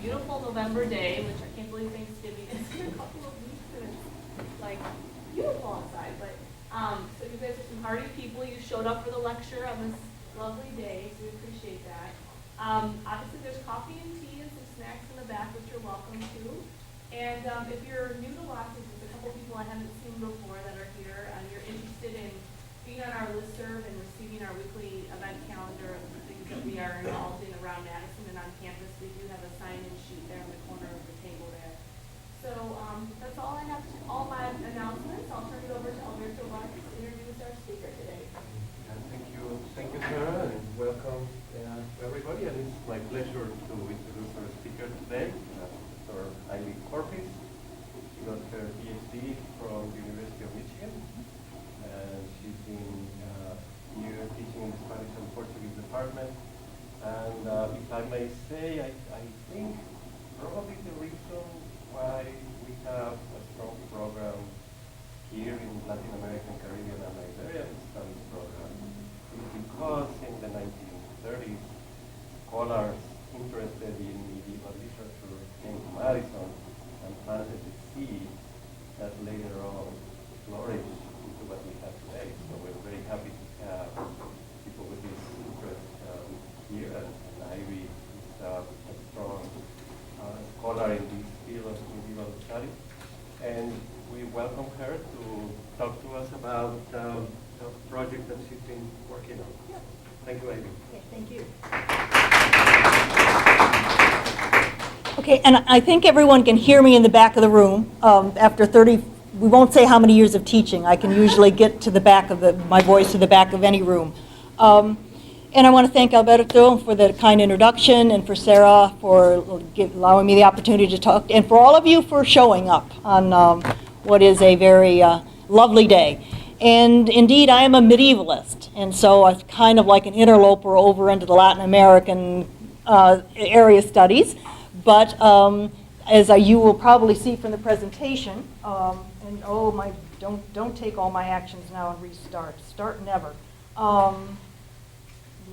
beautiful November day, which I can't believe Thanksgiving is in a couple of weeks, and it's like beautiful outside. But so you guys are some hardy people. You showed up for the lecture on this lovely day, so we appreciate that. Obviously, there's coffee and tea and some snacks in the back, which you're welcome to. And if you're new to Watson, there's a couple people I haven't seen before that are here, and you're interested in being on our listserv and receiving our weekly event calendar of the things that we are involved in around Madison and on campus, we do have a sign-in sheet there in the corner of the table there. So that's all I have, all my announcements. I'll turn it over to Alberto Vargas to introduce our speaker today. Thank you, Sarah, and welcome everybody. And it's my pleasure to introduce our speaker today, Professor Ivy Corpus. She got her PhD from the University of Michigan, and she's been here teaching in the Spanish and Portuguese department. And if I may say, I think probably the reason why we have a strong program here in Latin American, Caribbean, and Iberian Studies program is because in the 1930s, scholars interested in medieval literature came to Madison and planted the seed that later on flourished into what we have today. So we're very happy to have people with this interest here, and Ivy is a strong scholar in this field of medieval studies. And we welcome her to talk to us about the project that she's been working on. Yeah. Thank you, Ivy. Okay, thank you. Okay, and I think everyone can hear me in the back of the room. After 30, we won't say how many years of teaching. I can usually get to the back of my voice to the back of any room. And I want to thank Alberto for the kind introduction, and for Sarah for allowing me the opportunity to talk, and for all of you for showing up on what is a very lovely day. And indeed, I am a medievalist, and so I'm kind of like an interloper over into the Latin American area studies. But as you will probably see from the presentation, and oh my, don't take all my actions now and restart. Start never.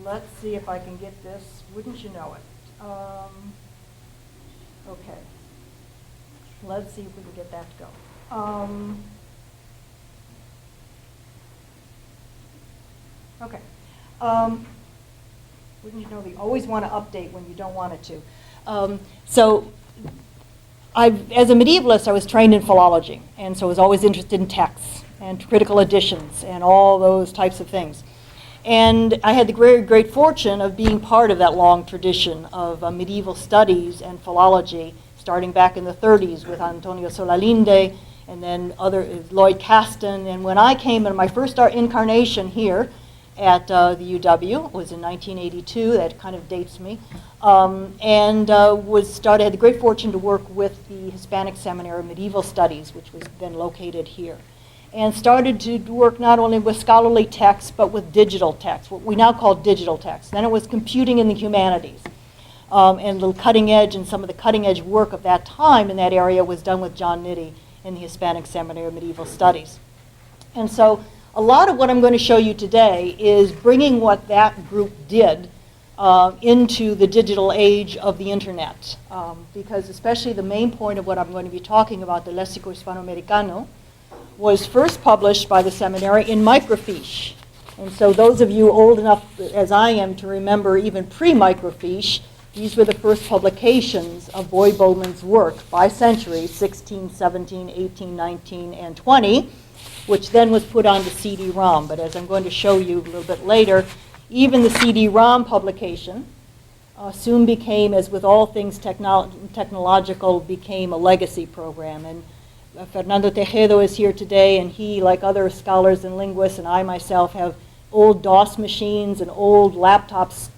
Let's see if I can get this. Wouldn't you know it? Okay. Let's see if we can get that to go. Okay. Wouldn't you know, they always want to update when you don't want it to. So as a medievalist, I was trained in philology, and so I was always interested in texts and critical editions and all those types of things. And I had the very great fortune of being part of that long tradition of medieval studies and philology, starting back in the 30s with Antonio Solalinde, and then Lloyd Caston. And when I came in my first incarnation here at the UW, it was in 1982, that kind of dates me, and had the great fortune to work with the Hispanic Seminary of Medieval Studies, which was then located here. And started to work not only with scholarly texts, but with digital texts, what we now call digital texts. Then it was computing in the humanities. And the cutting edge, and some of the cutting edge work of that time in that area was done with John Nitti in the Hispanic Seminary of Medieval Studies. And so a lot of what I'm going to show you today is bringing what that group did into the digital age of the internet. Because especially the main point of what I'm going to be talking about, the Léxico Hispanoamericano, was first published by the seminary in microfiche. And so those of you old enough as I am to remember even pre-microfiche, these were the first publications of Boy Bowman's work by century, 16, 17, 18, 19, and 20, which then was put onto CD-ROM. But as I'm going to show you a little bit later, even the CD-ROM publication soon became, as with all things technological, became a legacy program. And Fernando Tejedo is here today, and he, like other scholars and linguists, and I myself, have old DOS machines and old laptops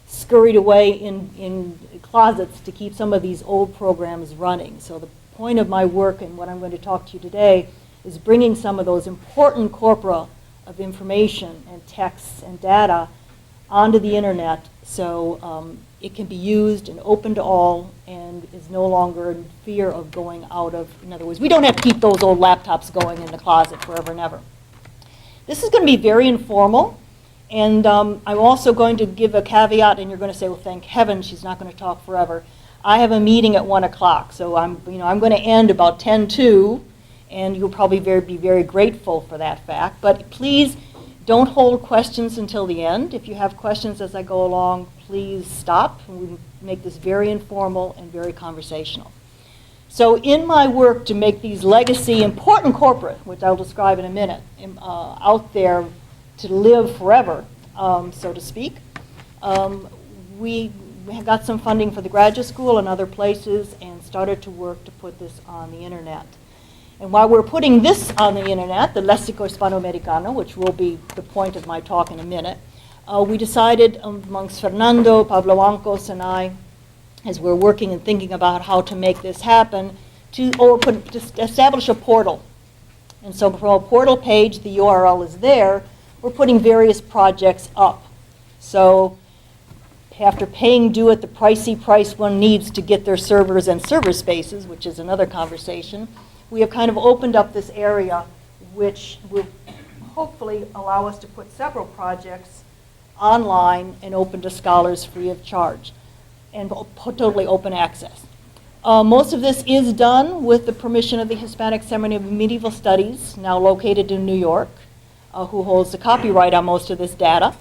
scurried away in closets to keep some of these old programs running. So the point of my work and what I'm going to talk to you today is bringing some of those important corpora of information and texts and data onto the internet, so it can be used and open to all and is no longer in fear of going out of, in other words, we don't have to keep those old laptops going in the closet forever and ever. This is going to be very informal, and I'm also going to give a caveat, and you're going to say, well, thank heaven she's not going to talk forever. I have a meeting at 1 o'clock, so I'm going to end about 10:02, and you'll probably be very grateful for that fact. But please don't hold questions until the end. If you have questions as I go along, please stop. We make this very informal and very conversational. So in my work to make these legacy important corporate, which I'll describe in a minute, out there to live forever, so to speak, we got some funding for the graduate school and other places and started to work to put this on the internet. And while we're putting this on the internet, the Léxico Hispanoamericano, which will be the point of my talk in a minute, we decided amongst Fernando, Pablo Ancos, and I, as we're working and thinking about how to make this happen, to establish a portal. And so from a portal page, the URL is there, we're putting various projects up. So after paying due at the pricey price one needs to get their servers and server spaces, which is another conversation, we have kind of opened up this area which will hopefully allow us to put several projects online and open to scholars free of charge and totally open access. Most of this is done with the permission of the Hispanic Seminary of Medieval Studies, now located in New York, who holds the copyright on most of this data.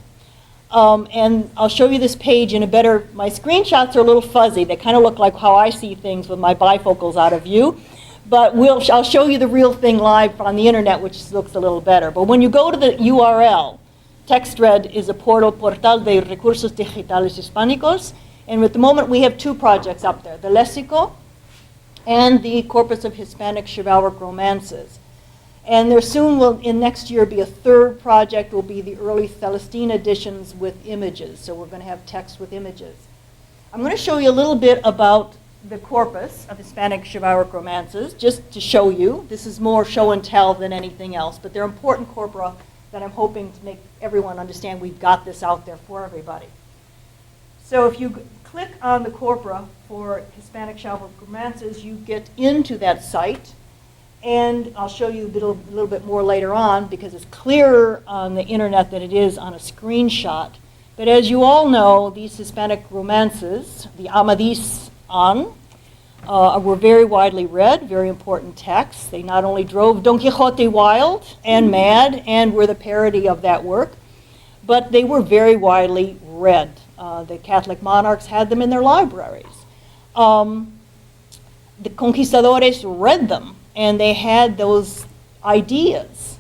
And I'll show you this page in a better, my screenshots are a little fuzzy. They kind of look like how I see things with my bifocals out of view. But I'll show you the real thing live on the internet, which looks a little better. But when you go to the URL, TextRed is a ProPortal de Recursos Digitales Hispánicos. And at the moment, we have two projects up there, the Léxico and the Corpus of Hispanic Chivalric Romances. And there soon will, in next year, be a third project, will be the early Celestine editions with images. So we're going to have text with images. I'm going to show you a little bit about the corpus of Hispanic Chivalric Romances, just to show you. This is more show and tell than anything else, but they're important corpora that I'm hoping to make everyone understand we've got this out there for everybody. So if you click on the corpora for Hispanic Chivalric Romances, you get into that site. And I'll show you a little bit more later on because it's clearer on the internet than it is on a screenshot. But as you all know, these Hispanic romances, the Amadís were very widely read, very important texts. They not only drove Don Quixote wild and mad and were the parody of that work, but they were very widely read. The Catholic monarchs had them in their libraries. The conquistadores read them. And they had those ideas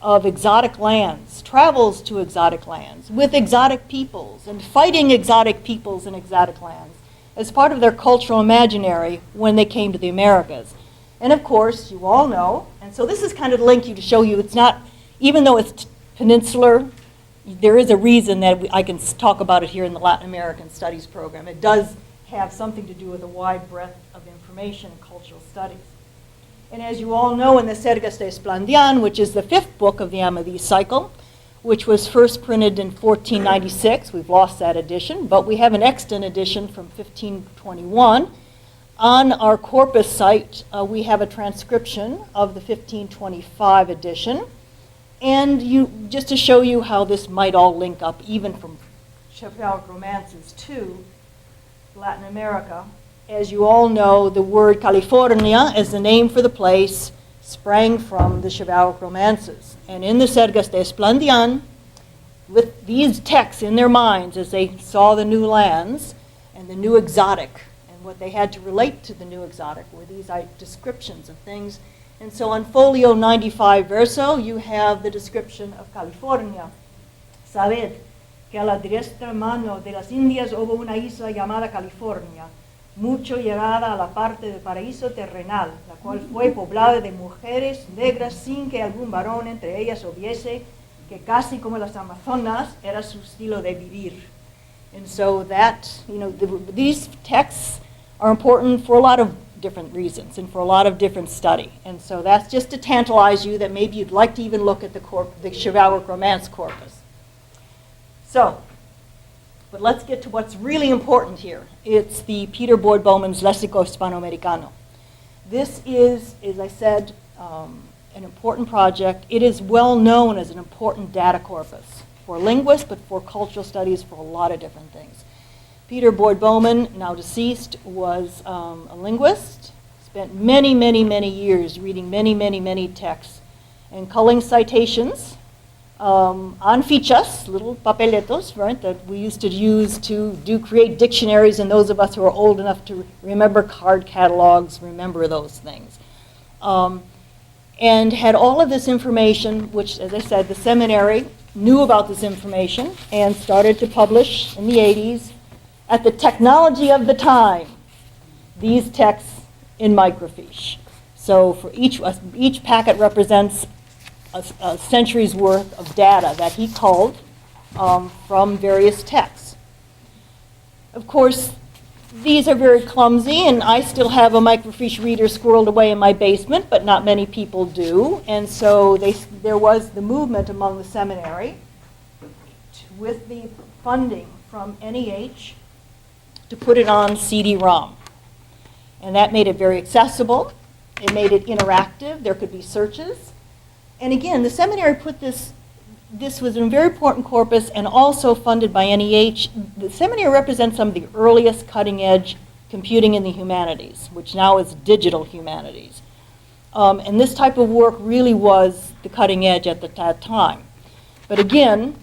of exotic lands, travels to exotic lands, with exotic peoples, and fighting exotic peoples in exotic lands as part of their cultural imaginary when they came to the Americas. And of course, you all know, and so this is kind of linked to show you it's not, even though it's peninsular, there is a reason that I can talk about it here in the Latin American Studies program. It does have something to do with a wide breadth of information in cultural studies. And as you all know, in the Sergas de Esplandian, which is the fifth book of the Amadís cycle, which was first printed in 1496, we've lost that edition, but we have an extant edition from 1521. On our corpus site, we have a transcription of the 1525 edition. And just to show you how this might all link up, even from chivalric romances to Latin America. As you all know, the word California, as the name for the place, sprang from the chivalric romances. And in the Sergas de Esplandian, with these texts in their minds as they saw the new lands and the new exotic, and what they had to relate to the new exotic were these descriptions of things. And so on folio 95 verso, you have the description of California. Sabed que a la diestra mano de las Indias hubo una isla llamada California, mucho llegada a la parte del paraíso terrenal, la cual fue poblada de mujeres negras sin que algún varón entre ellas hubiese, que casi como las Amazonas era su estilo de vivir. And so that, these texts are important for a lot of different reasons and for a lot of different study. And so that's just to tantalize you that maybe you'd like to even look at the chivalric romance corpus. So, but let's get to what's really important here. It's the Peter Boyd Bowman's Léxico Hispanoamericano. This is, as I said, an important project. It is well known as an important data corpus for linguists, but for cultural studies, for a lot of different things. Peter Boyd Bowman, now deceased, was a linguist, spent many, many, many years reading many, many, many texts and culling citations on fichas, little papeletos, right, that we used to use to create dictionaries, and those of us who are old enough to remember card catalogs remember those things. And had all of this information, which, as I said, the seminary knew about this information and started to publish in the 80s, at the technology of the time, these texts in microfiche. So for each packet represents a century's worth of data that he culled from various texts. Of course, these are very clumsy, and I still have a microfiche reader squirreled away in my basement, but not many people do. And so there was the movement among the seminary with the funding from NEH to put it on CD-ROM. And that made it very accessible. It made it interactive. There could be searches. And again, the seminary put this was a very important corpus and also funded by NEH. The seminary represents some of the earliest cutting-edge computing in the humanities, which now is digital humanities. And this type of work really was the cutting edge at that time. But again,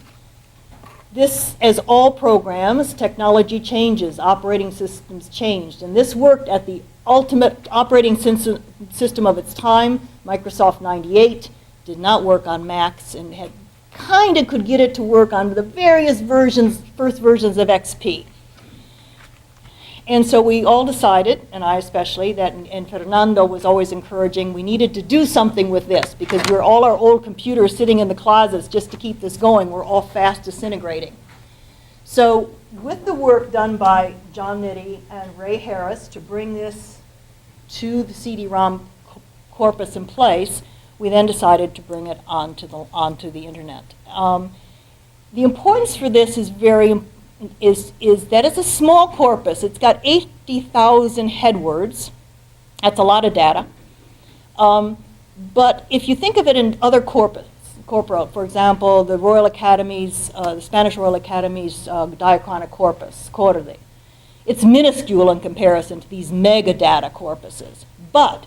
this, as all programs, technology changes, operating systems changed, and this worked at the ultimate operating system of its time, Microsoft 98, did not work on Macs, and had kind of could get it to work on the various versions, first versions of XP. And so we all decided, and I especially, that, and Fernando was always encouraging, we needed to do something with this because we're all our old computers sitting in the closets just to keep this going. We're all fast disintegrating. So with the work done by John Nitti and Ray Harris to bring this to the CD-ROM corpus in place, we then decided to bring it onto the internet. The importance for this is that it's a small corpus. It's got 80,000 headwords. That's a lot of data. But if you think of it in other corpora, for example, the Royal Academy's, the Spanish Royal Academy's diachronic corpus, Corte, it's minuscule in comparison to these mega data corpuses. But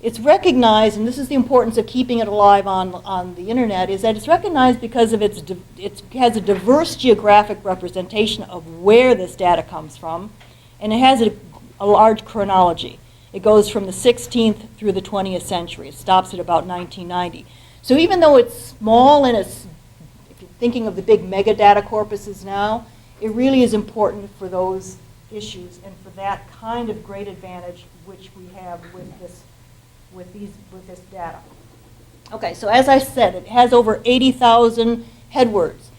it's recognized, and this is the importance of keeping it alive on the internet, is that it's recognized because of it has a diverse geographic representation of where this data comes from, and it has a large chronology. It goes from the 16th through the 20th century. It stops at about 1990. So even though it's small and if you're thinking of the big mega data corpuses now, it really is important for those issues and for that kind of great advantage which we have with this data. Okay, so as I said, it has over 80,000 headwords.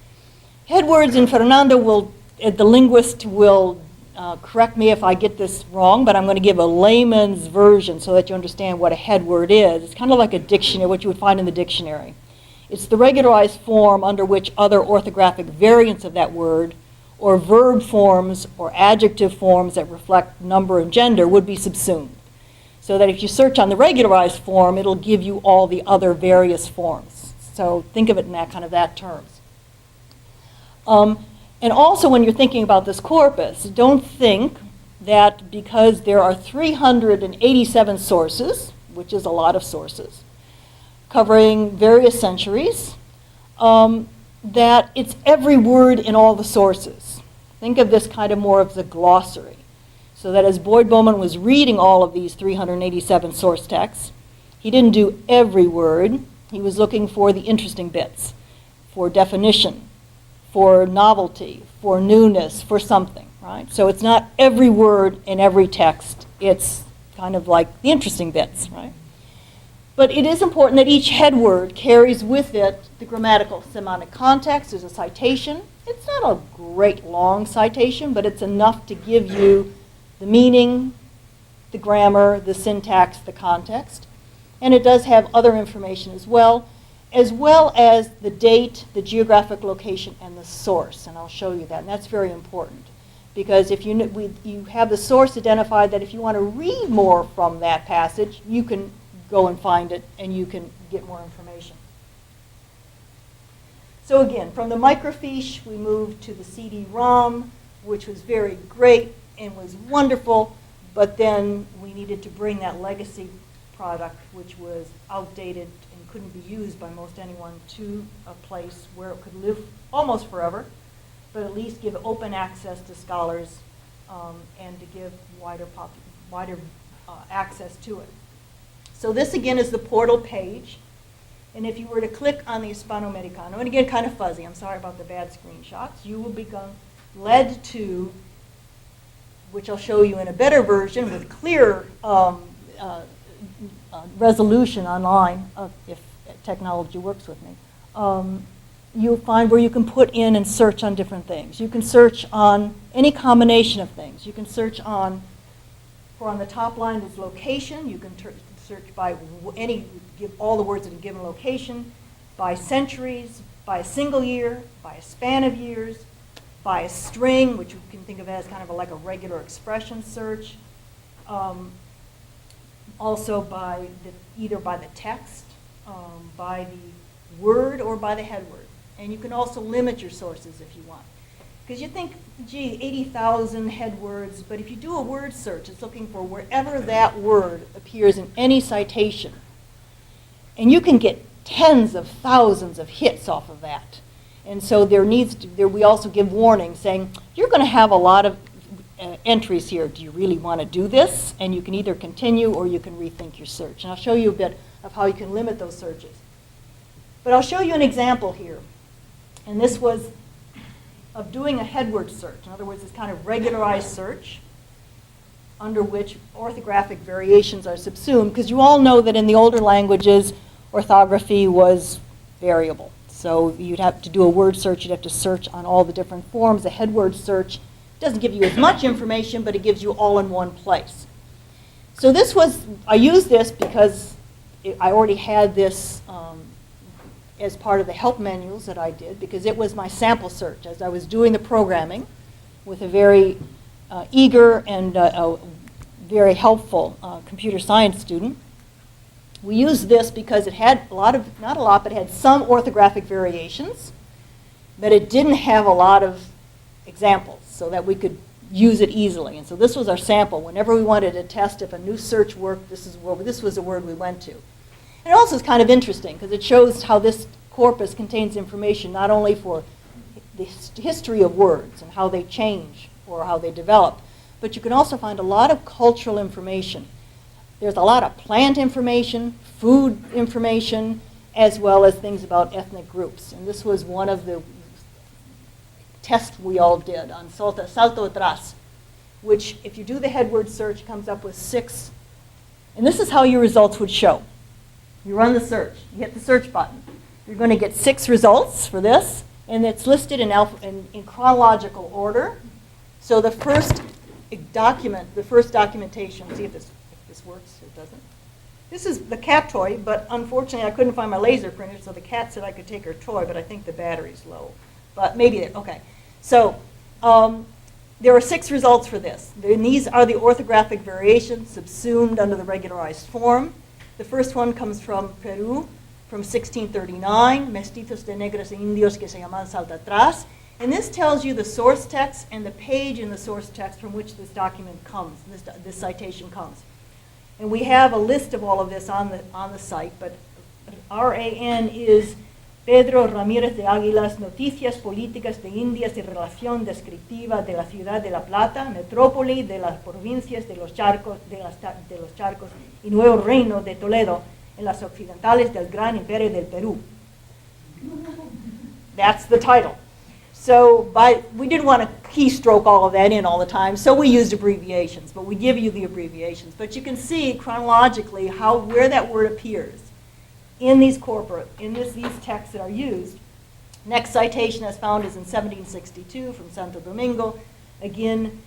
Headwords, and Fernando will, the linguist will correct me if I get this wrong, but I'm going to give a layman's version so that you understand what a headword is. It's kind of like a dictionary, what you would find in the dictionary. It's the regularized form under which other orthographic variants of that word, or verb forms or adjective forms that reflect number and gender would be subsumed. So that if you search on the regularized form, it'll give you all the other various forms. So think of it in that terms. And also when you're thinking about this corpus, don't think that because there are 387 sources, which is a lot of sources, covering various centuries, that it's every word in all the sources. Think of this kind of more of the glossary. So that as Boyd Bowman was reading all of these 387 source texts, he didn't do every word. He was looking for the interesting bits, for definition, for novelty, for newness, for something, right? So it's not every word in every text. It's kind of like the interesting bits, right? But it is important that each headword carries with it the grammatical semantic context. There's a citation. It's not a great long citation, but it's enough to give you the meaning, the grammar, the syntax, the context. And it does have other information as well as the date, the geographic location, and the source. And I'll show you that. And that's very important. Because if you have the source identified, that if you want to read more from that passage, you can go and find it, and you can get more information. So again, from the microfiche, we moved to the CD-ROM. which was very great and was wonderful, but then we needed to bring that legacy product, which was outdated and couldn't be used by most anyone, to a place where it could live almost forever, but at least give open access to scholars and to give wider access to it. So this again is the portal page. And if you were to click on the Hispanoamericano, and again kind of fuzzy, I'm sorry about the bad screenshots, you will become led to, which I'll show you in a better version with clear resolution online, if technology works with me. You'll find where you can put in and search on different things. You can search on any combination of things. You can search on, for on the top line is location. You can search by give all the words in a given location, by centuries, by a single year, by a span of years, by a string, which you can think of as kind of like a regular expression search. Also by either by the text, by the word, or by the headword. And you can also limit your sources if you want. Because you think, gee, 80,000 headwords, but if you do a word search, it's looking for wherever that word appears in any citation. And you can get tens of thousands of hits off of that. And so we also give warnings saying, you're going to have a lot of entries here. Do you really want to do this? And you can either continue or you can rethink your search. And I'll show you a bit of how you can limit those searches. But I'll show you an example here. And this was of doing a headword search. In other words, it's kind of regularized search under which orthographic variations are subsumed, because you all know that in the older languages, orthography was variable. So you'd have to do a word search, you'd have to search on all the different forms. A headword search doesn't give you as much information, but it gives you all in one place. So I used this because I already had this as part of the help manuals that I did, because it was my sample search as I was doing the programming with a very eager and very helpful computer science student. We used this because it had not a lot, but it had some orthographic variations, but it didn't have a lot of examples so that we could use it easily. And so this was our sample. Whenever we wanted to test if a new search worked, this was the word we went to. And it also is kind of interesting because it shows how this corpus contains information not only for the history of words and how they change or how they develop, but you can also find a lot of cultural information. There's a lot of plant information, food information, as well as things about ethnic groups. And this was one of the tests we all did on salto atrás, which if you do the headword search comes up with 6. And this is how your results would show. You run the search, you hit the search button. You're going to get 6 results for this, and it's listed in chronological order. So the first documentation, see if this works, it doesn't. This is the cat toy, but unfortunately I couldn't find my laser printer, so the cat said I could take her toy, but I think the battery's low. But maybe, okay. So there are 6 results for this. And these are the orthographic variations subsumed under the regularized form. The first one comes from Peru, from 1639, mestizos de negros e indios que se llaman salta atrás. And this tells you the source text and the page in the source text from which this document comes, this citation comes. And we have a list of all of this on the site, but RAN is Pedro Ramírez de Águilas, Noticias Políticas de Indias y Relación Descriptiva de la Ciudad de La Plata, Metrópoli de las Provincias de los Charcos y Nuevo Reino de Toledo en las occidentales del Gran Imperio del Perú. That's the title. So we didn't want to keystroke all of that in all the time, so we used abbreviations, but we give you the abbreviations. But you can see chronologically where that word appears in these these texts that are used. Next citation as found is in 1762 from Santo Domingo, again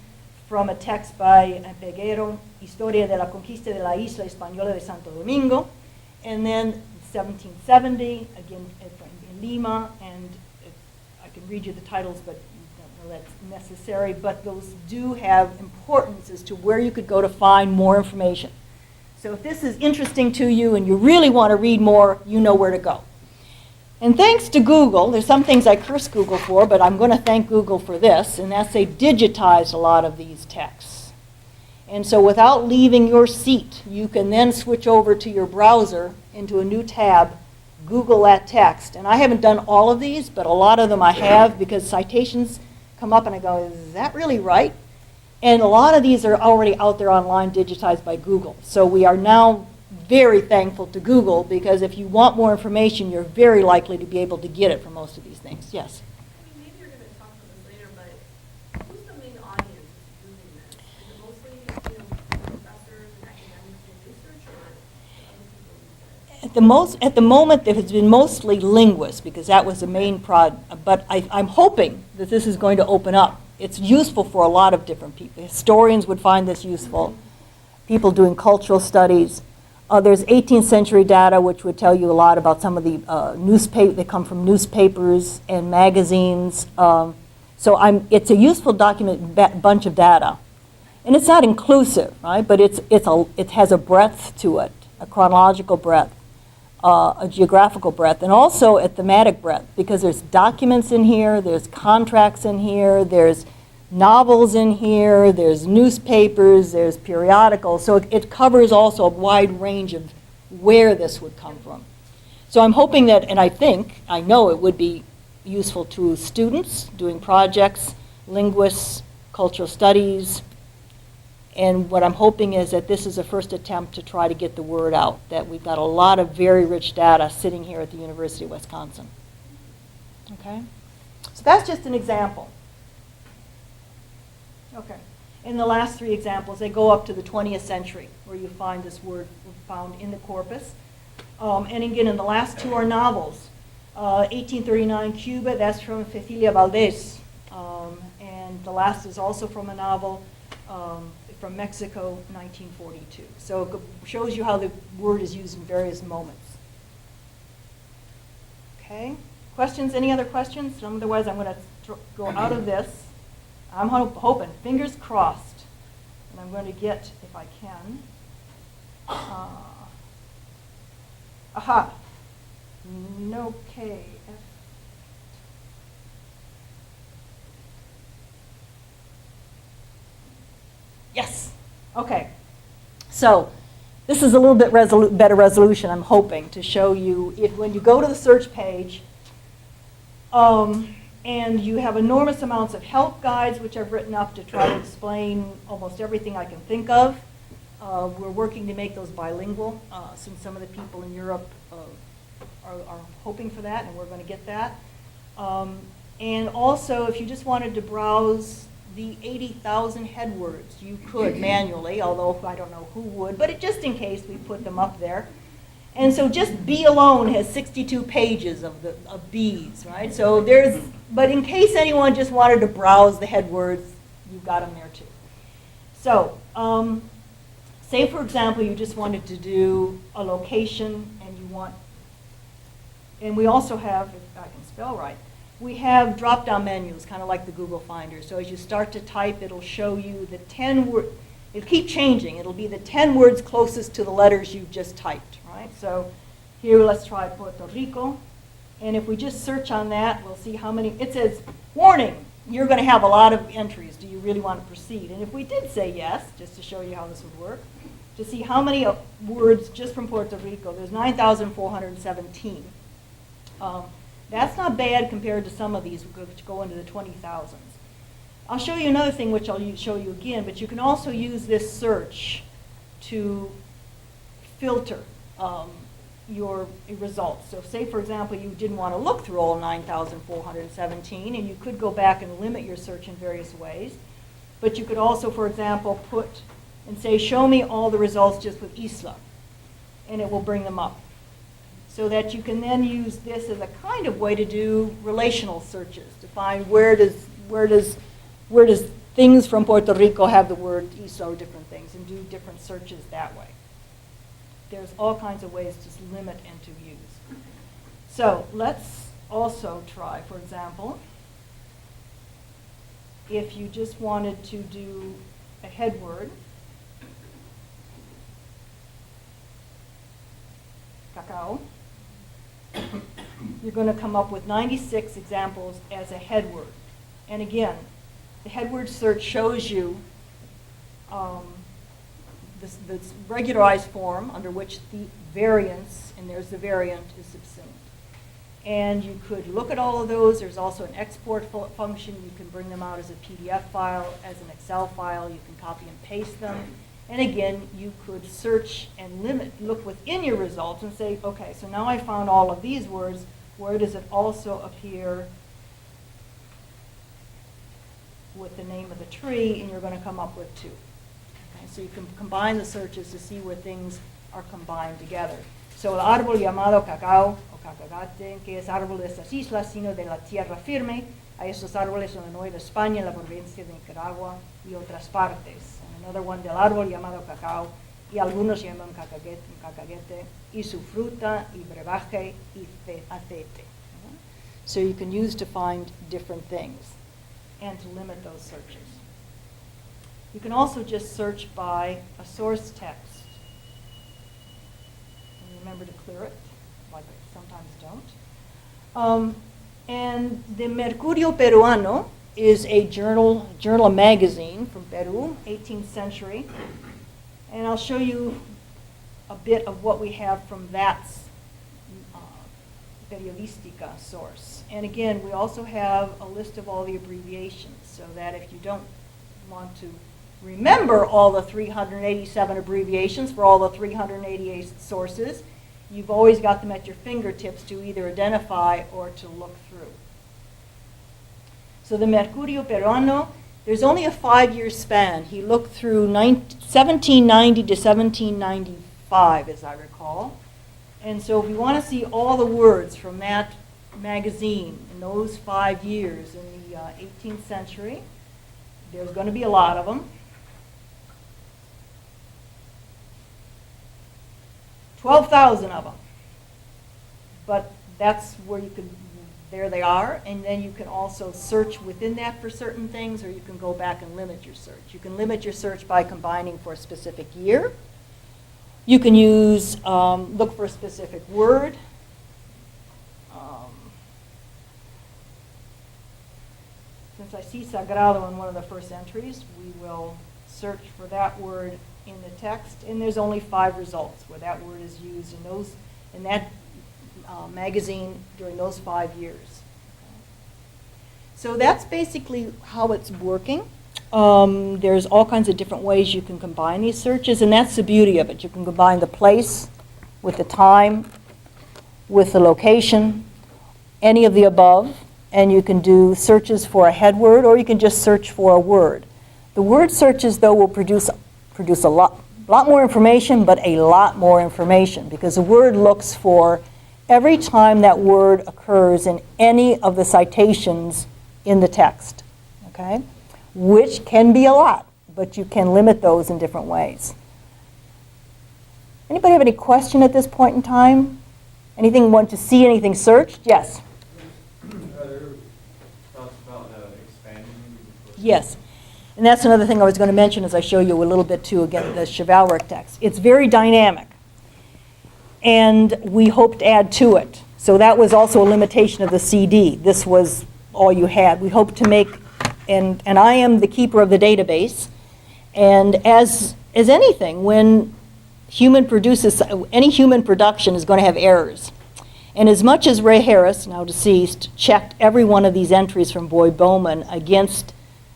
from a text by Peguero, Historia de la Conquista de la Isla Española de Santo Domingo, and then 1770, again in Lima, and I can read you the titles, but I don't know that's necessary, but those do have importance as to where you could go to find more information. So if this is interesting to you and you really want to read more, you know where to go. And thanks to Google, there's some things I curse Google for, but I'm going to thank Google for this, and that's they digitized a lot of these texts. And so without leaving your seat, you can then switch over to your browser into a new tab, Google that text. And I haven't done all of these, but a lot of them I have because citations come up and I go, is that really right? And a lot of these are already out there online digitized by Google. So we are now very thankful to Google because if you want more information, you're very likely to be able to get it for most of these things. Yes? I mean, maybe you're going to talk about this later, but who's the main audience using this? Is it mostly, professors and academics and research, or other people use it? At the moment, it has been mostly linguists because that was the main but I'm hoping that this is going to open up. It's useful for a lot of different people. Historians would find this useful. People doing cultural studies. There's 18th century data which would tell you a lot about some of the they come from newspapers and magazines. It's a useful bunch of data. And it's not inclusive, right? But it has a breadth to it, a chronological breadth, a geographical breadth, and also a thematic breadth, because there's documents in here, there's contracts in here, there's novels in here, there's newspapers, there's periodicals. So it covers also a wide range of where this would come from. So I'm hoping that, and I know it would be useful to students doing projects, linguists, cultural studies, and what I'm hoping is that this is a first attempt to try to get the word out, that we've got a lot of very rich data sitting here at the University of Wisconsin. Okay? So that's just an example. Okay. In the last three examples, they go up to the 20th century, where you find this word found in the corpus. And again, in the last two are novels. 1839, Cuba, that's from Cecilia Valdés. And the last is also from a novel from Mexico, 1942. So it shows you how the word is used in various moments. Okay? Questions? Any other questions? Otherwise, I'm going to go out of this. I'm hoping, fingers crossed, and I'm going to get, if I can, aha, okay. Yes, okay. So this is a little bit better resolution, I'm hoping, to show you, when you go to the search page, and you have enormous amounts of help guides, which I've written up to try to explain almost everything I can think of. We're working to make those bilingual, since some of the people in Europe are hoping for that, and we're going to get that. And also, if you just wanted to browse the 80,000 headwords, you could manually, although I don't know who would, but just in case, we put them up there. And so just B alone has 62 pages of B's, right? So but in case anyone just wanted to browse the headwords, you've got them there too. So say, for example, you just wanted to do a location and we also have, if I can spell right, we have drop-down menus, kind of like the Google Finder. So as you start to type, it'll show you the 10 words. It'll keep changing. It'll be the 10 words closest to the letters you've just typed, right? So here, let's try Puerto Rico. And if we just search on that, we'll see how many. It says, warning, you're going to have a lot of entries. Do you really want to proceed? And if we did say yes, just to show you how this would work, to see how many words just from Puerto Rico, there's 9,417. That's not bad compared to some of these which go into the 20,000s. I'll show you another thing which I'll show you again, but you can also use this search to filter your results. So say, for example, you didn't want to look through all 9,417, and you could go back and limit your search in various ways. But you could also, for example, put and say, show me all the results just with Isla, and it will bring them up. So that you can then use this as a kind of way to do relational searches, to find where does things from Puerto Rico have the word Isla or different things, and do different searches that way. There's all kinds of ways to limit and to use. So let's also try, for example, if you just wanted to do a head word, cacao. you're going to come up with 96 examples as a headword. And again, the headword search shows you this regularized form under which the variance, and there's the variant, is subsumed. And you could look at all of those. There's also an export function. You can bring them out as a PDF file, as an Excel file. You can copy and paste them. And again, you could search and look within your results and say, okay, so now I found all of these words. Where does it also appear with the name of the tree? And you're going to come up with 2. Okay, so you can combine the searches to see where things are combined together. So el árbol llamado cacao o cacagate, que es árbol de estas islas, sino de la tierra firme, a estos árboles son la Nueva España, la provincia de Nicaragua y otras partes. And another one del árbol llamado cacao, y algunos llaman cacaguete, y su fruta, y brebaje, y aceite. So you can use to find different things and to limit those searches. You can also just search by a source text. And remember to clear it, like I sometimes don't. And the Mercurio Peruano is a journal, a magazine from Peru, 18th century. And I'll show you a bit of what we have from that periodística source. And again, we also have a list of all the abbreviations, so that if you don't want to remember all the 387 abbreviations for all the 388 sources, you've always got them at your fingertips to either identify or to look through. So the Mercurio Peruano, there's only a 5-year span. He looked through 1790 to 1795, as I recall. And so if you want to see all the words from that magazine in those 5 years in the 18th century, there's going to be a lot of them. 12,000 of them. But that's where you can, there they are, and then you can also search within that for certain things, or you can go back and limit your search. You can limit your search by combining for a specific year. You can use, look for a specific word. Since I see sagrado in one of the first entries, we will search for that word in the text, and there's only 5 results where that word is used in that magazine during those 5 years. Okay. So that's basically how it's working. There's all kinds of different ways you can combine these searches, and that's the beauty of it. You can combine the place with the time, with the location, any of the above, and you can do searches for a headword, or you can just search for a word. The word searches, though, will produce a lot more information, but a lot more information, because the word looks for every time that word occurs in any of the citations in the text, okay? Which can be a lot, but you can limit those in different ways. Anybody have any question at this point in time? Anything, want to see anything searched? Yes? Are there thoughts about expanding? Yes. And that's another thing I was going to mention as I show you a little bit too, again, the chivalric text. It's very dynamic. And we hope to add to it. So that was also a limitation of the CD. This was all you had. We hope to make, and I am the keeper of the database. And as anything, when human produces, any human production is going to have errors. And as much as Ray Harris, now deceased, checked every one of these entries from Boyd Bowman against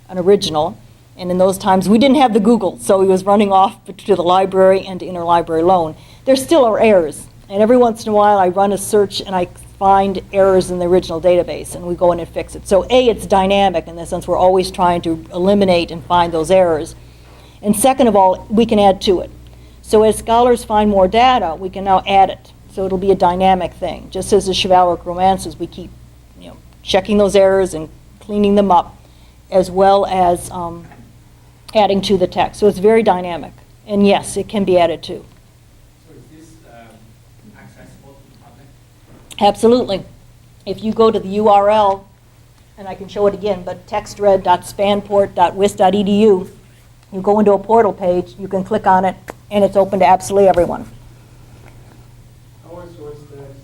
an original, and in those times we didn't have the Google, so he was running off to the library and to interlibrary loan. There still are errors, and every once in a while I run a search and I find errors in the original database, and we go in and fix it. So A, it's dynamic in the sense we're always trying to eliminate and find those errors. And second of all, we can add to it. So as scholars find more data, we can now add it. So it'll be a dynamic thing. Just as the chivalric romances, we keep checking those errors and cleaning them up, as well as adding to the text. So it's very dynamic. And yes, it can be added to. So is this accessible to the public? Absolutely. If you go to the URL, and I can show it again, but textred.spanport.wis.edu, you go into a portal page, you can click on it, and it's open to absolutely everyone. How are source text